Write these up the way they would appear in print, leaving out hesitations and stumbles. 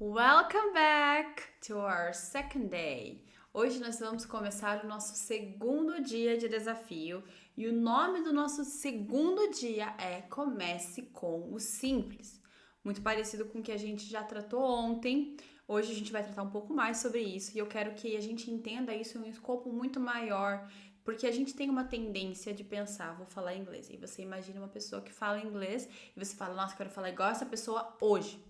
Welcome back to our second day. Hoje nós vamos começar o nosso segundo dia de desafio e o nome do nosso segundo dia é Comece com o Simples. Muito parecido com o que a gente já tratou ontem. Hoje a gente vai tratar um pouco mais sobre isso e eu quero que a gente entenda isso em um escopo muito maior, porque a gente tem uma tendência de pensar, vou falar inglês. E você imagina uma pessoa que fala inglês e você fala, nossa, quero falar igual essa pessoa hoje.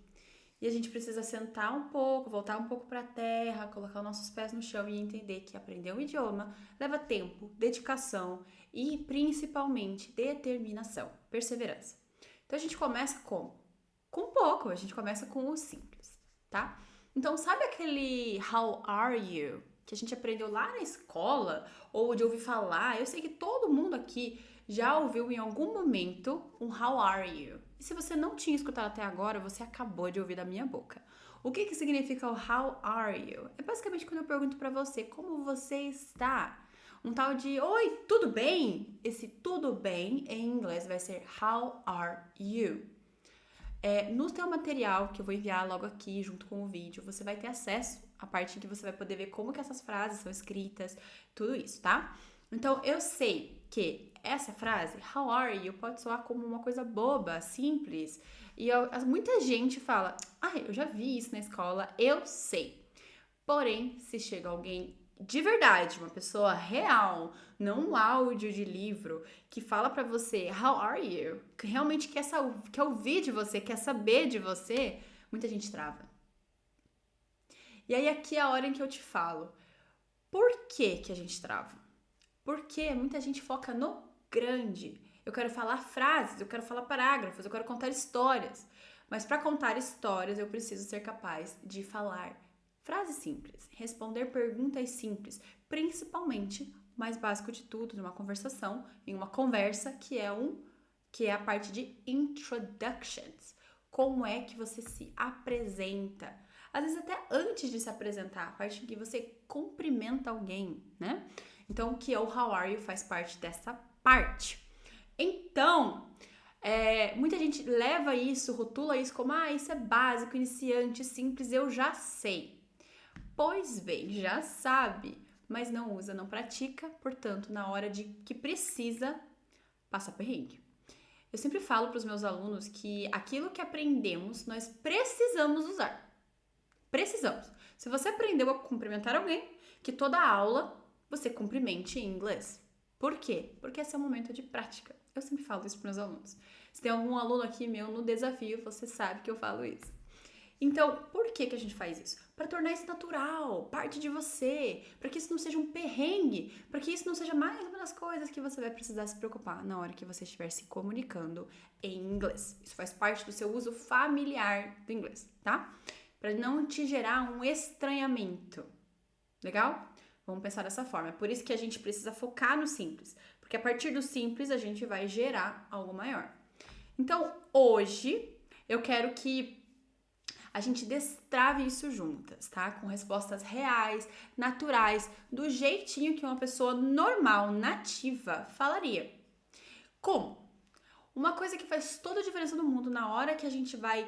E a gente precisa sentar um pouco, voltar um pouco para a terra, colocar os nossos pés no chão e entender que aprender um idioma leva tempo, dedicação e principalmente determinação, perseverança. Então a gente começa com pouco, a gente começa com o simples, tá? Então sabe aquele how are you que a gente aprendeu lá na escola ou de ouvir falar? Eu sei que todo mundo aqui já ouviu em algum momento um how are you. E se você não tinha escutado até agora, você acabou de ouvir da minha boca. O que significa o how are you? É basicamente quando eu pergunto pra você como você está. Um tal de oi, tudo bem? Esse tudo bem em inglês vai ser how are you? No seu material, que eu vou enviar logo aqui junto com o vídeo, você vai ter acesso à parte em que você vai poder ver como que essas frases são escritas, tudo isso, tá? Então, eu sei que essa frase, how are you, pode soar como uma coisa boba, simples, e muita gente fala, eu já vi isso na escola, eu sei. Porém, se chega alguém de verdade, uma pessoa real, não um áudio de livro, que fala pra você, how are you? Que realmente quer ouvir de você, quer saber de você, muita gente trava. E aí aqui é a hora em que eu te falo, por que a gente trava? Porque muita gente foca no grande. Eu quero falar frases, eu quero falar parágrafos, eu quero contar histórias. Mas para contar histórias, eu preciso ser capaz de falar frases simples, responder perguntas simples, principalmente, o mais básico de tudo, numa conversação, em uma conversa, que é a parte de introductions. Como é que você se apresenta? Às vezes até antes de se apresentar, a parte em que você cumprimenta alguém, né? Então, o que é o how are you faz parte dessa parte. Então, muita gente leva isso, rotula isso como, isso é básico, iniciante, simples, eu já sei. Pois bem, já sabe, mas não usa, não pratica, portanto, na hora de que precisa, passa perrengue. Eu sempre falo para os meus alunos que aquilo que aprendemos, nós precisamos usar. Precisamos. Se você aprendeu a cumprimentar alguém, que toda aula você cumprimente em inglês. Por quê? Porque esse é o momento de prática. Eu sempre falo isso para meus alunos. Se tem algum aluno aqui meu no desafio, você sabe que eu falo isso. Então, por que a gente faz isso? Para tornar isso natural, parte de você, para que isso não seja um perrengue, para que isso não seja mais uma das coisas que você vai precisar se preocupar na hora que você estiver se comunicando em inglês. Isso faz parte do seu uso familiar do inglês, tá? Para não te gerar um estranhamento. Legal? Vamos pensar dessa forma. É por isso que a gente precisa focar no simples, porque a partir do simples a gente vai gerar algo maior. Então, hoje eu quero que a gente destrave isso juntas, tá? Com respostas reais, naturais, do jeitinho que uma pessoa normal, nativa, falaria. Como? Uma coisa que faz toda a diferença no mundo na hora que a gente vai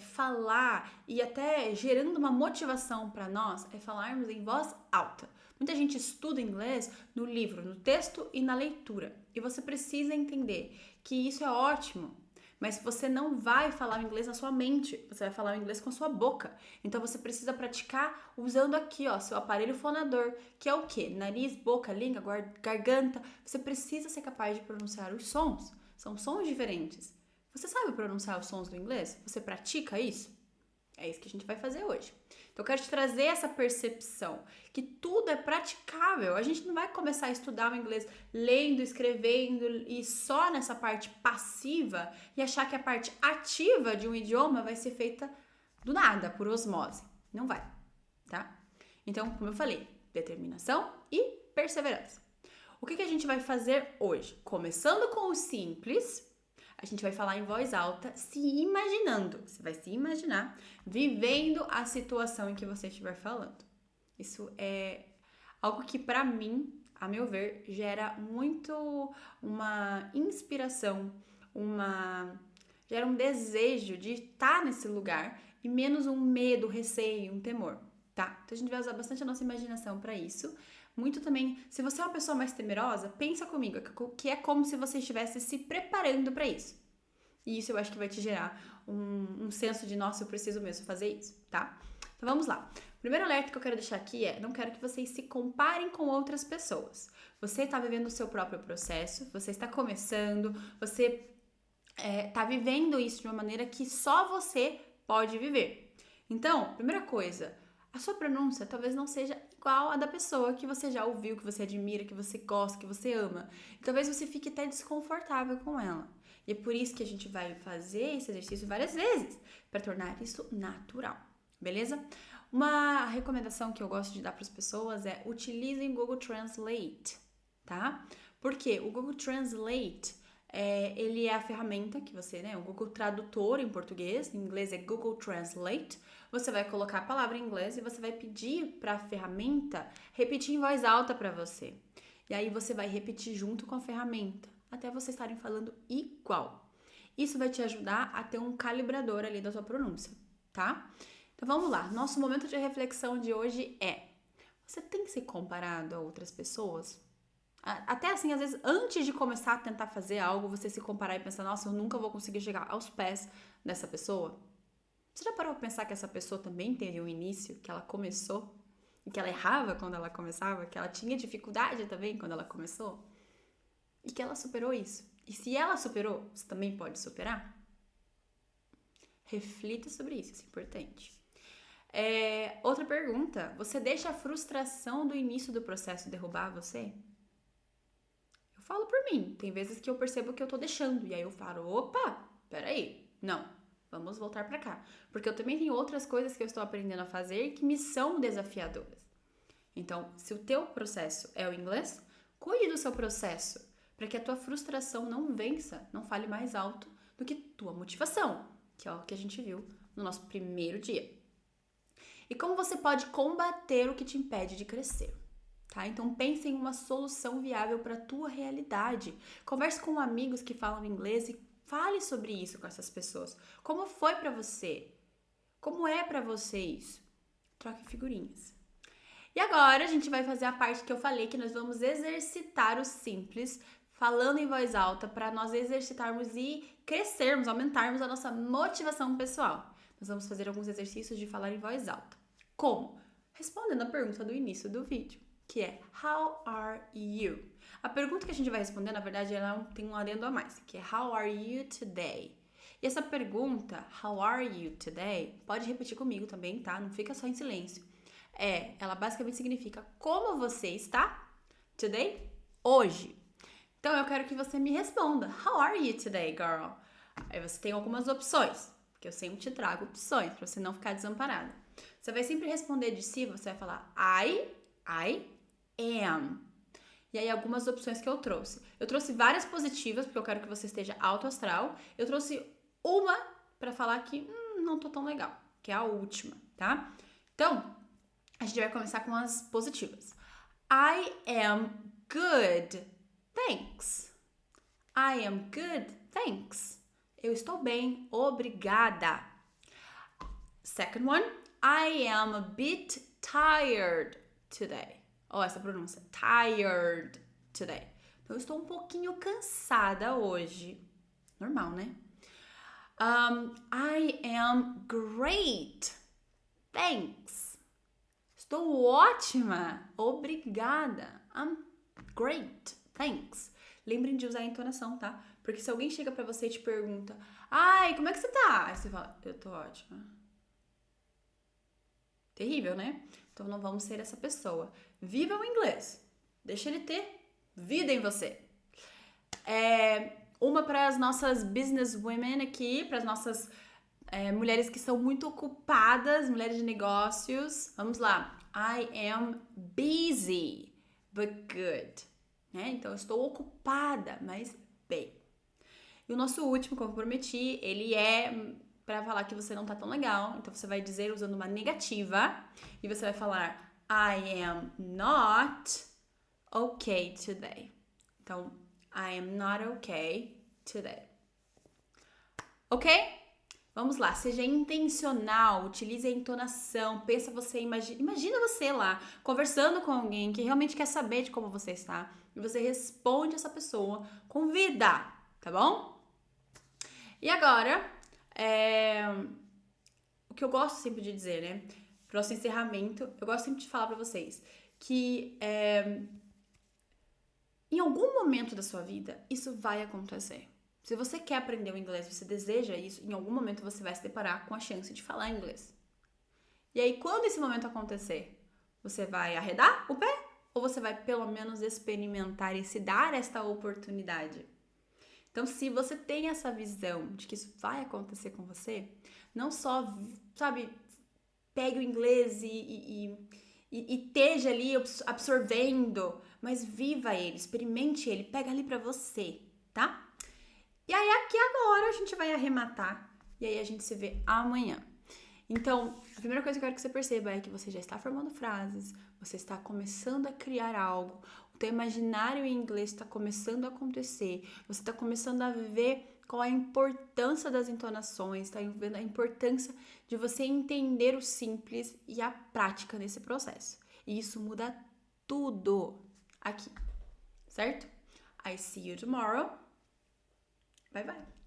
falar e até gerando uma motivação para nós é falarmos em voz alta. Muita gente estuda inglês no livro, no texto e na leitura. E você precisa entender que isso é ótimo, mas você não vai falar o inglês na sua mente, você vai falar o inglês com a sua boca. Então você precisa praticar usando aqui, ó, seu aparelho fonador, que é o quê? Nariz, boca, língua, garganta. Você precisa ser capaz de pronunciar os sons. São sons diferentes. Você sabe pronunciar os sons do inglês? Você pratica isso? É isso que a gente vai fazer hoje. Então, eu quero te trazer essa percepção que tudo é praticável. A gente não vai começar a estudar o inglês lendo, escrevendo e só nessa parte passiva e achar que a parte ativa de um idioma vai ser feita do nada, por osmose. Não vai, tá? Então, como eu falei, determinação e perseverança. O que a gente vai fazer hoje? Começando com o simples, a gente vai falar em voz alta, se imaginando. Você vai se imaginar vivendo a situação em que você estiver falando. Isso é algo que, para mim, a meu ver, gera muito uma inspiração, gera um desejo de estar nesse lugar e menos um medo, receio, um temor, tá? Então a gente vai usar bastante a nossa imaginação para isso. Muito também, se você é uma pessoa mais temerosa, pensa comigo, que é como se você estivesse se preparando para isso. E isso eu acho que vai te gerar um senso de, nossa, eu preciso mesmo fazer isso, tá? Então vamos lá. O primeiro alerta que eu quero deixar aqui é, não quero que vocês se comparem com outras pessoas. Você está vivendo o seu próprio processo, você está começando, você está vivendo isso de uma maneira que só você pode viver. Então, primeira coisa, a sua pronúncia talvez não seja igual a da pessoa que você já ouviu, que você admira, que você gosta, que você ama. E talvez você fique até desconfortável com ela. E é por isso que a gente vai fazer esse exercício várias vezes, para tornar isso natural, beleza? Uma recomendação que eu gosto de dar para as pessoas é utilizem o Google Translate, tá? Porque o Google Translate, ele é a ferramenta que você, o Google Tradutor em português, em inglês é Google Translate. Você vai colocar a palavra em inglês e você vai pedir para a ferramenta repetir em voz alta para você. E aí você vai repetir junto com a ferramenta, até vocês estarem falando igual. Isso vai te ajudar a ter um calibrador ali da sua pronúncia, tá? Então vamos lá, nosso momento de reflexão de hoje é: você tem se comparado a outras pessoas? Até assim, às vezes, antes de começar a tentar fazer algo, você se comparar e pensar, nossa, eu nunca vou conseguir chegar aos pés dessa pessoa? Você já parou pra pensar que essa pessoa também teve um início, que ela começou, e que ela errava quando ela começava, que ela tinha dificuldade também quando ela começou? E que ela superou isso. E se ela superou, você também pode superar? Reflita sobre isso é importante. Outra pergunta, você deixa a frustração do início do processo derrubar você? Eu falo por mim, tem vezes que eu percebo que eu tô deixando, e aí eu falo, opa, peraí, não, vamos voltar pra cá. Porque eu também tenho outras coisas que eu estou aprendendo a fazer que me são desafiadoras. Então, se o teu processo é o inglês, cuide do seu processo, para que a tua frustração não vença, não fale mais alto do que tua motivação, que é o que a gente viu no nosso primeiro dia. E como você pode combater o que te impede de crescer, tá? Então pense em uma solução viável para a tua realidade. Converse com amigos que falam inglês e fale sobre isso com essas pessoas. Como foi para você? Como é para você isso? Troque figurinhas. E agora a gente vai fazer a parte que eu falei, que nós vamos exercitar o simples, falando em voz alta, para nós exercitarmos e crescermos, aumentarmos a nossa motivação pessoal. Nós vamos fazer alguns exercícios de falar em voz alta. Como? Respondendo a pergunta do início do vídeo, que é How are you? A pergunta que a gente vai responder, na verdade, ela tem um adendo a mais, que é How are you today? E essa pergunta, How are you today? Pode repetir comigo também, tá? Não fica só em silêncio. Ela basicamente significa como você está today? Hoje. Então eu quero que você me responda. How are you today, girl? Aí você tem algumas opções, porque eu sempre te trago opções para você não ficar desamparada. Você vai sempre responder de si, você vai falar I am. E aí algumas opções que eu trouxe. Eu trouxe várias positivas, porque eu quero que você esteja alto astral. Eu trouxe uma para falar que não tô tão legal, que é a última, tá? Então, a gente vai começar com as positivas. I am good, thanks. I am good, thanks. Eu estou bem, obrigada. Second one, I am a bit tired today. Essa pronúncia, tired today. Então, eu estou um pouquinho cansada hoje. Normal, né? I am great, thanks. Estou ótima, obrigada. I'm great, thanks. Lembrem de usar a entonação, tá? Porque se alguém chega pra você e te pergunta, ai, como é que você tá? Aí você fala, eu tô ótima. Terrível, né? Então não vamos ser essa pessoa. Viva o inglês. Deixa ele ter vida em você. Uma para as nossas business women aqui, para as nossas mulheres que são muito ocupadas, mulheres de negócios. Vamos lá. I am busy, but good. Então, eu estou ocupada, mas bem. E o nosso último, como eu prometi, ele é para falar que você não tá tão legal. Então, você vai dizer usando uma negativa. E você vai falar I am not okay today. Então, I am not okay today. Ok? Vamos lá, seja intencional, utilize a entonação, pensa você, imagina você lá, conversando com alguém que realmente quer saber de como você está, e você responde essa pessoa com vida, tá bom? E agora, o que eu gosto sempre de dizer, né? Pro nosso encerramento, eu gosto sempre de falar pra vocês que em algum momento da sua vida, isso vai acontecer. Se você quer aprender o inglês, você deseja isso, em algum momento você vai se deparar com a chance de falar inglês. E aí, quando esse momento acontecer, você vai arredar o pé? Ou você vai pelo menos experimentar e se dar esta oportunidade? Então, se você tem essa visão de que isso vai acontecer com você, não só, sabe, pegue o inglês e esteja ali absorvendo, mas viva ele, experimente ele, pega ali pra você, tá? E aí aqui agora a gente vai arrematar e aí a gente se vê amanhã. Então, a primeira coisa que eu quero que você perceba é que você já está formando frases, você está começando a criar algo, o teu imaginário em inglês está começando a acontecer, você está começando a ver qual é a importância das entonações, está vendo a importância de você entender o simples e a prática nesse processo. E isso muda tudo aqui, certo? I see you tomorrow. Bye bye.